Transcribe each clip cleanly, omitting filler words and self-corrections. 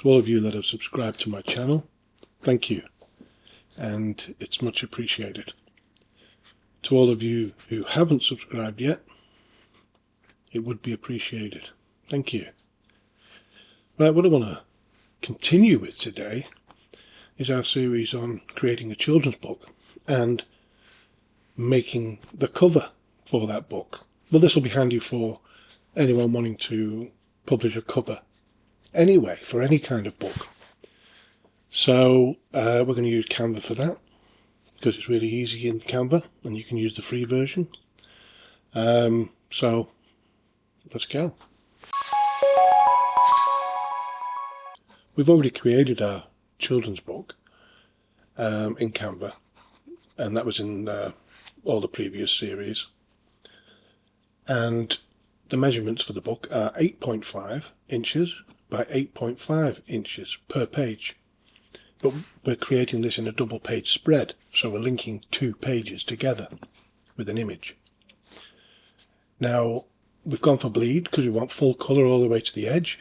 To all of you that have subscribed to my channel, thank you, and it's much appreciated. To all of you who haven't subscribed yet, it would be appreciated. Thank you. Right, what I want to continue with today is our series on creating a children's book and making the cover for that book. Well, this will be handy for anyone wanting to publish a cover anyway, for any kind of book. So we're going to use Canva for that, because it's really easy in Canva and you can use the free version. So let's go. We've already created our children's book in Canva, and that was in all the previous series. And the measurements for the book are 8.5 inches by 8.5 inches per page. But we're creating this in a double page spread, so we're linking two pages together with an image. Now, we've gone for bleed because we want full colour all the way to the edge.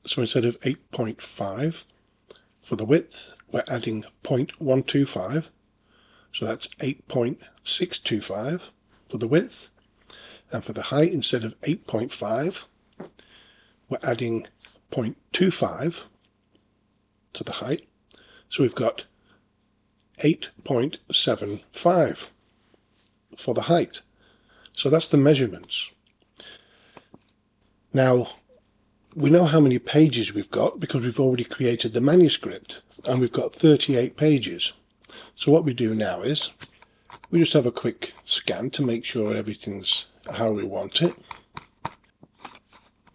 So instead of 8.5 for the width, we're adding 0.125. So that's 8.625 for the width. And for the height, instead of 8.5, we're adding 0.25 to the height. So we've got 8.75 for the height. So that's the measurements. Now, we know how many pages we've got because we've already created the manuscript, and we've got 38 pages. So what we do now is we just have a quick scan to make sure everything's how we want it.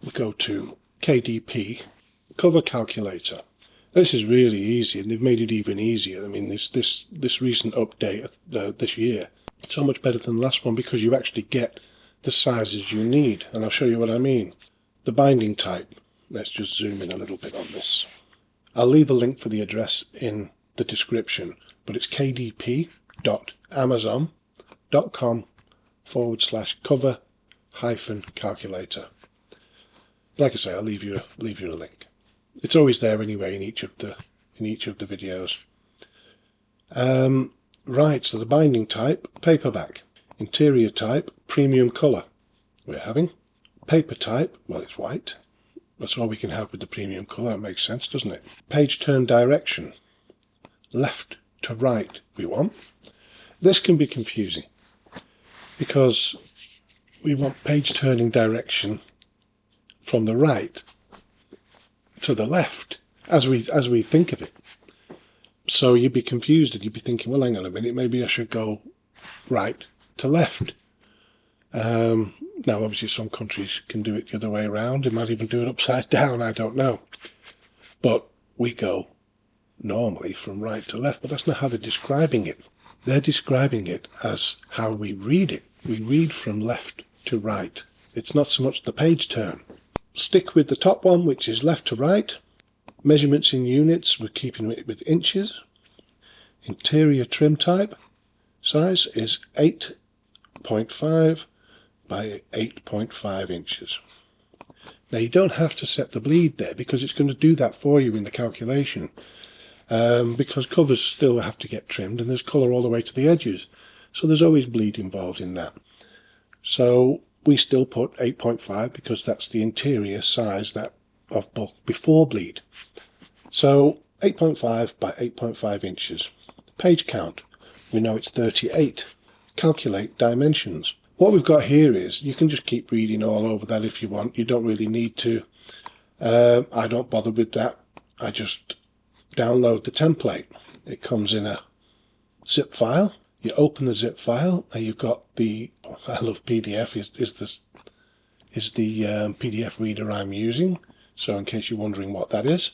We go to KDP, cover calculator. This is really easy, and they've made it even easier. I mean, this recent update this year, so much better than the last one because you actually get the sizes you need, and I'll show you what I mean. The binding type, let's just zoom in a little bit on this. I'll leave a link for the address in the description, but it's kdp.amazon.com/cover-calculator. Like I say, I'll leave you a link. It's always there anyway in each of the videos. Right, so the binding type, paperback. Interior type, premium colour. We're having paper type, well, it's white. That's all we can have with the premium colour. That makes sense, doesn't it? Page turn direction, left to right we want. This can be confusing because we want page turning direction from the right to the left as we think of it. So you'd be confused and you'd be thinking, well, hang on a minute, maybe I should go right to left. Now, obviously, some countries can do it the other way around. They might even do it upside down, I don't know. But we go normally from right to left, but that's not how they're describing it. They're describing it as how we read it. We read from left to right. It's not so much the page turn. Stick with the top one, which is left to right. Measurements in units, we're keeping it with inches. Interior trim type size is 8.5 by 8.5 inches. Now, you don't have to set the bleed there because it's going to do that for you in the calculation, because covers still have to get trimmed and there's colour all the way to the edges, so there's always bleed involved in that. So we still put 8.5 because that's the interior size that of book before bleed. So 8.5 by 8.5 inches. Page count, we know it's 38. Calculate dimensions. What we've got here is, you can just keep reading all over that if you want. You don't really need to. I don't bother with that. I just download the template. It comes in a zip file. You open the zip file and you've got the, I love PDF, is the PDF reader I'm using. So in case you're wondering what that is,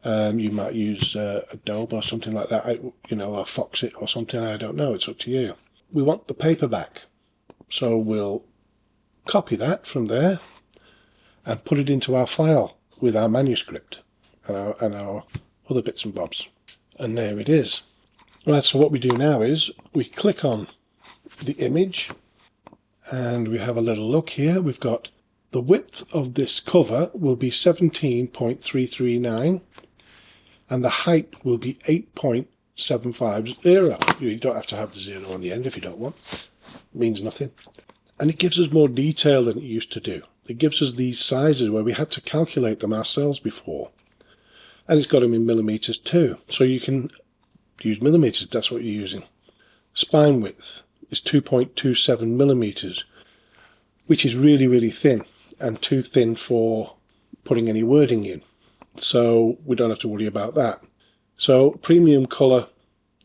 you might use Adobe or something like that, or Foxit or something, I don't know, it's up to you. We want the paperback, so we'll copy that from there and put it into our file with our manuscript and our other bits and bobs. And there it is. Right, so what we do now is we click on the image and we have a little look here. We've got The width of this cover will be 17.339 and the height will be 8.750. You don't have to have the 0 on the end if you don't want. It means nothing. And it gives us more detail than it used to do. It gives us these sizes where we had to calculate them ourselves before. And it's got them in millimeters too. So you can use millimeters, that's what you're using. Spine width is 2.27 millimeters, which is really, really thin and too thin for putting any wording in. So we don't have to worry about that. So premium colour,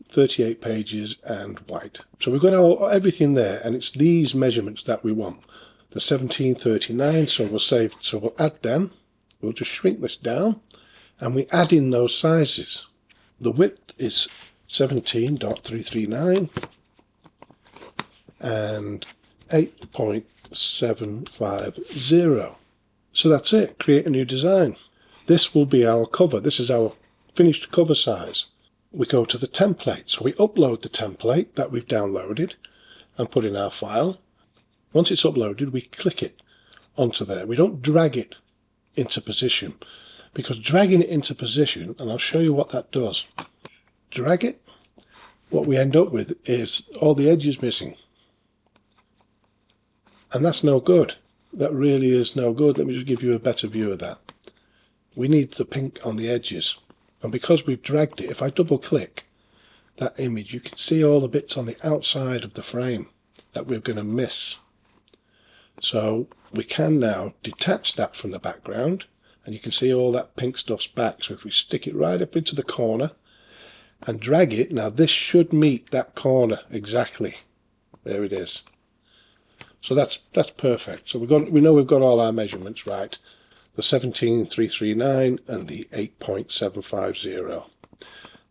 38 pages and white. So we've got everything there, and it's these measurements that we want. The 1739, so we'll add them. We'll just shrink this down and we add in those sizes. The width is 17.339 and 8.750. So that's it. Create a new design. This will be our cover. This is our finished cover size. We go to the template. So we upload the template that we've downloaded and put in our file. Once it's uploaded, we click it onto there. We don't drag it into position, because dragging it into position, and I'll show you what that does. Drag it, what we end up with is all the edges missing. And that's no good. That really is no good. Let me just give you a better view of that. We need the pink on the edges. And because we've dragged it, if I double click that image, you can see all the bits on the outside of the frame that we're going to miss. So we can now detach that from the background, and you can see all that pink stuff's back. So if we stick it right up into the corner and drag it, now this should meet that corner exactly. There it is. So that's perfect. So we know we've got all our measurements right. The 17.339 and the 8.750.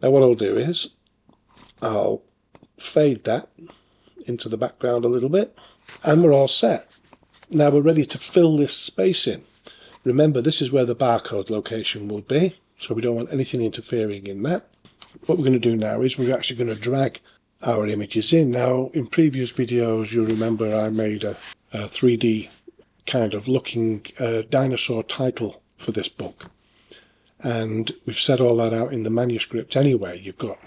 Now what I'll do is I'll fade that into the background a little bit, and we're all set. Now we're ready to fill this space in. Remember, this is where the barcode location will be, so we don't want anything interfering in that. What we're going to do now is we're actually going to drag our images in. Now, in previous videos, you'll remember I made a 3D kind of looking dinosaur title for this book. And we've set all that out in the manuscript anyway. You've got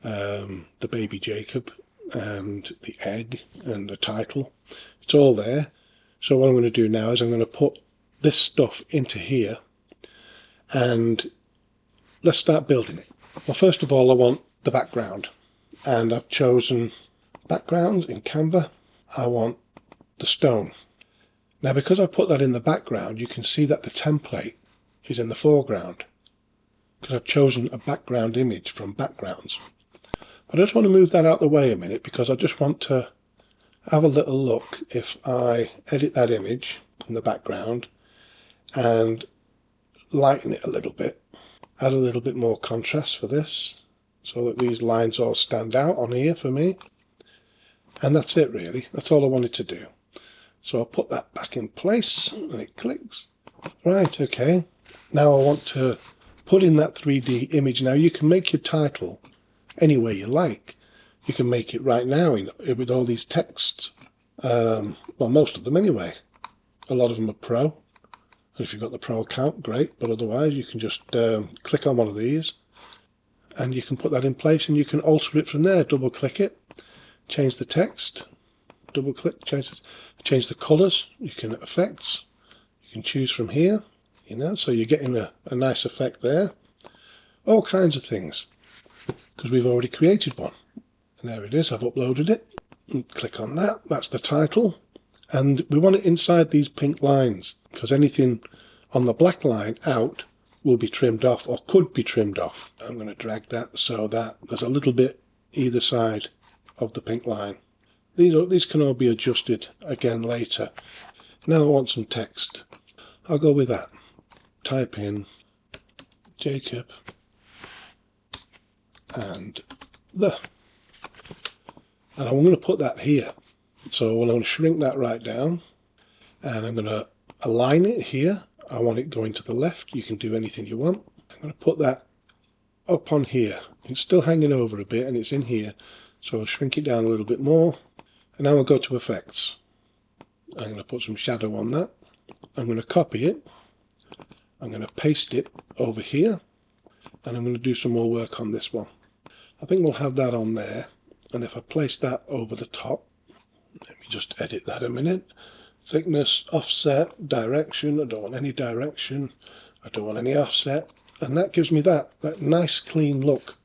the baby Jacob and the egg and the title. It's all there. So what I'm going to do now is I'm going to put this stuff into here, and let's start building it. Well, first of all, I want the background, and I've chosen background in Canva. I want the stone. Now, because I put that in the background, you can see that the template is in the foreground, because I've chosen a background image from backgrounds. But I just want to move that out of the way a minute, because I just want to have a little look if I edit that image in the background and lighten it a little bit, add a little bit more contrast for this, so that these lines all stand out on here for me. And that's it really. That's all I wanted to do. So I'll put that back in place and it clicks. Right, okay. Now I want to put in that 3D image. Now you can make your title any way you like. You can make it right now with all these texts. Well, most of them anyway. A lot of them are Pro. And if you've got the Pro account, great. But otherwise, you can just click on one of these, and you can put that in place, and you can alter it from there. Double click it, change the text, double click, change the colours. You can effects. You can choose from here. So you're getting a nice effect there. All kinds of things, because we've already created one. And there it is, I've uploaded it. And click on that, that's the title. And we want it inside these pink lines, because anything on the black line out will be trimmed off, or could be trimmed off. I'm going to drag that so that there's a little bit either side of the pink line. These can all be adjusted again later. Now I want some text. I'll go with that. Type in Jacob and and I'm going to put that here. So I'm going to shrink that right down, and I'm going to align it here. I want it going to the left. You can do anything you want. I'm going to put that up on here. It's still hanging over a bit and it's in here. So I'll shrink it down a little bit more. And now I'll go to effects. I'm going to put some shadow on that. I'm going to copy it. I'm going to paste it over here. And I'm going to do some more work on this one. I think we'll have that on there. And if I place that over the top, let me just edit that a minute. Thickness, offset, direction. I don't want any direction. I don't want any offset. And that gives me that nice clean look.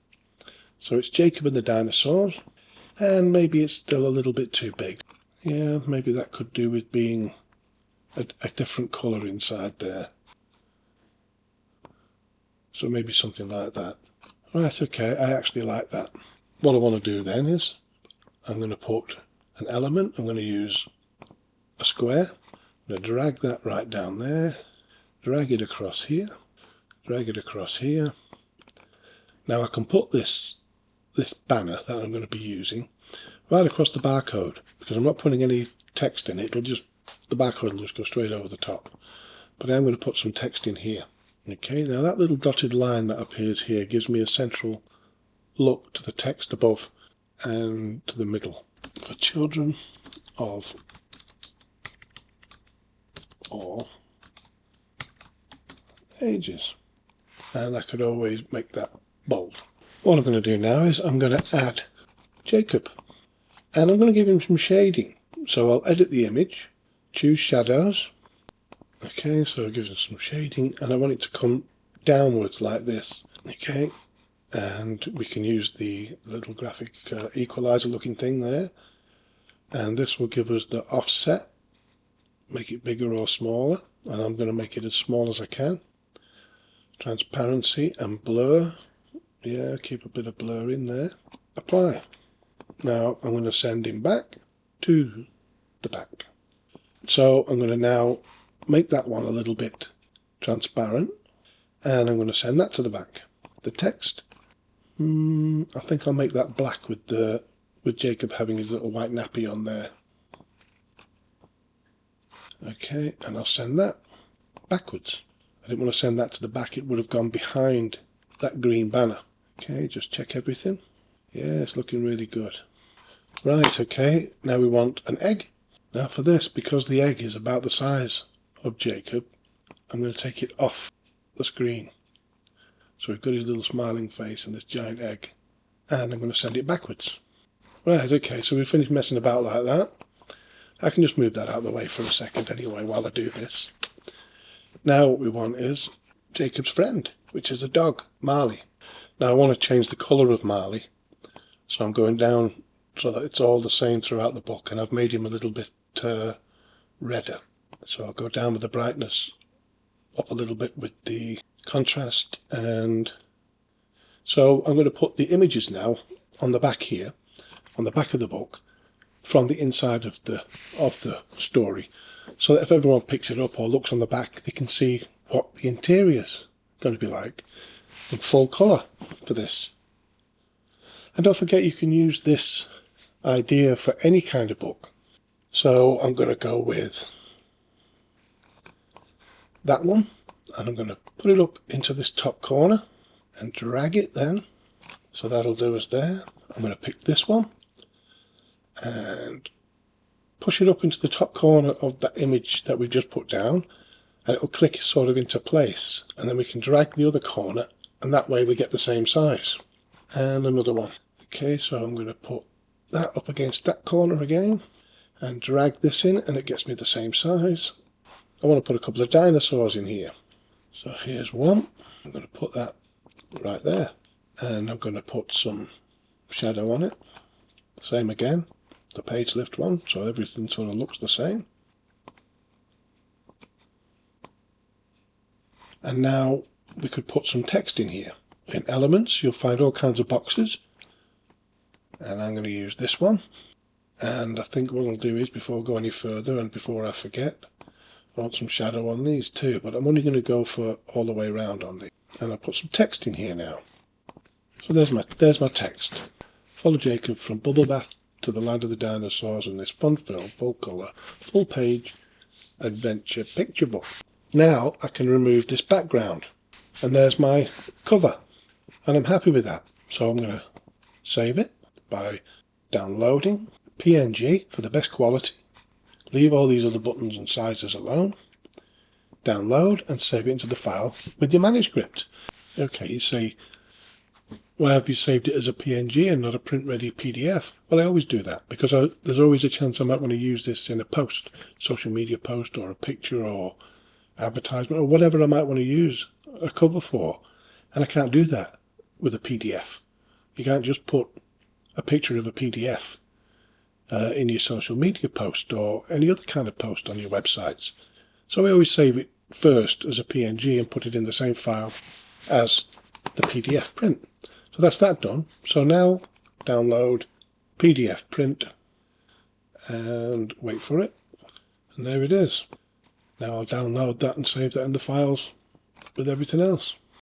So it's Jacob and the dinosaurs. And maybe it's still a little bit too big. Yeah, maybe that could do with being a different colour inside there. So maybe something like that. Right, okay, I actually like that. What I want to do then is I'm going to put an element. I'm going to use a square. I'm going to drag that right down there. Drag it across here. Drag it across here. Now I can put this banner that I'm going to be using right across the barcode, because I'm not putting any text in it. The barcode will just go straight over the top. But I'm going to put some text in here. Okay, now that little dotted line that appears here gives me a central look to the text above and to the middle. For children of all ages. And I could always make that bold. What I'm going to do now is I'm going to add Jacob. And I'm going to give him some shading. So I'll edit the image, choose shadows. Okay, so it gives us some shading, and I want it to come downwards like this. Okay, and we can use the little graphic equalizer looking thing there. And this will give us the offset, make it bigger or smaller, and I'm going to make it as small as I can. Transparency and blur. Yeah, keep a bit of blur in there. Apply. Now I'm going to send him back to the back. So I'm going to now make that one a little bit transparent, and I'm going to send that to the back. The text, I think I'll make that black with Jacob having his little white nappy on there. Okay, and I'll send that backwards. I didn't want to send that to the back, it would have gone behind that green banner. Okay, just check everything. Yeah, it's looking really good. Right, okay, now we want an egg. Now for this, because the egg is about the size of Jacob, I'm going to take it off the screen. So we've got his little smiling face and this giant egg, and I'm going to send it backwards. Right, okay, so we've finished messing about like that. I can just move that out of the way for a second anyway while I do this. Now what we want is Jacob's friend, which is a dog, Marley. Now I want to change the colour of Marley, so I'm going down so that it's all the same throughout the book, and I've made him a little bit redder. So I'll go down with the brightness up a little bit with the contrast, and so I'm going to put the images now on the back here, on the back of the book, from the inside of the story, so that if everyone picks it up or looks on the back, they can see what the interior's going to be like in full colour for this. And don't forget, you can use this idea for any kind of book. So I'm going to go with that one, and I'm going to put it up into this top corner and drag it then. So that'll do us there. I'm going to pick this one and push it up into the top corner of that image that we've just put down, and it'll click sort of into place, and then we can drag the other corner, and that way we get the same size. And another one. Okay, so I'm going to put that up against that corner again and drag this in, and it gets me the same size. I want to put a couple of dinosaurs in here. So here's one. I'm going to put that right there, and I'm going to put some shadow on it. Same again, the page lift one, so everything sort of looks the same. And now we could put some text in here. In Elements, you'll find all kinds of boxes, and I'm going to use this one. And I think what I'll do is, before I go any further and before I forget, I want some shadow on these too, but I'm only going to go for all the way around on these. And I'll put some text in here now. So there's my text. Follow Jacob from Bubble Bath to the land of the dinosaurs in this fun-filled, full-colour, full-page adventure picture book. Now I can remove this background, and there's my cover, and I'm happy with that. So I'm going to save it by downloading PNG for the best quality, leave all these other buttons and sizes alone, download and save it into the file with your manuscript. Okay, you say, why have you saved it as a PNG and not a print-ready PDF? Well, I always do that because there's always a chance I might want to use this in a post, social media post or a picture or advertisement or whatever I might want to use a cover for. And I can't do that with a PDF. You can't just put a picture of a PDF in your social media post or any other kind of post on your websites. So I always save it first as a PNG and put it in the same file as the PDF print. So that's that done. So now download PDF print and wait for it. And there it is. Now I'll download that and save that in the files with everything else.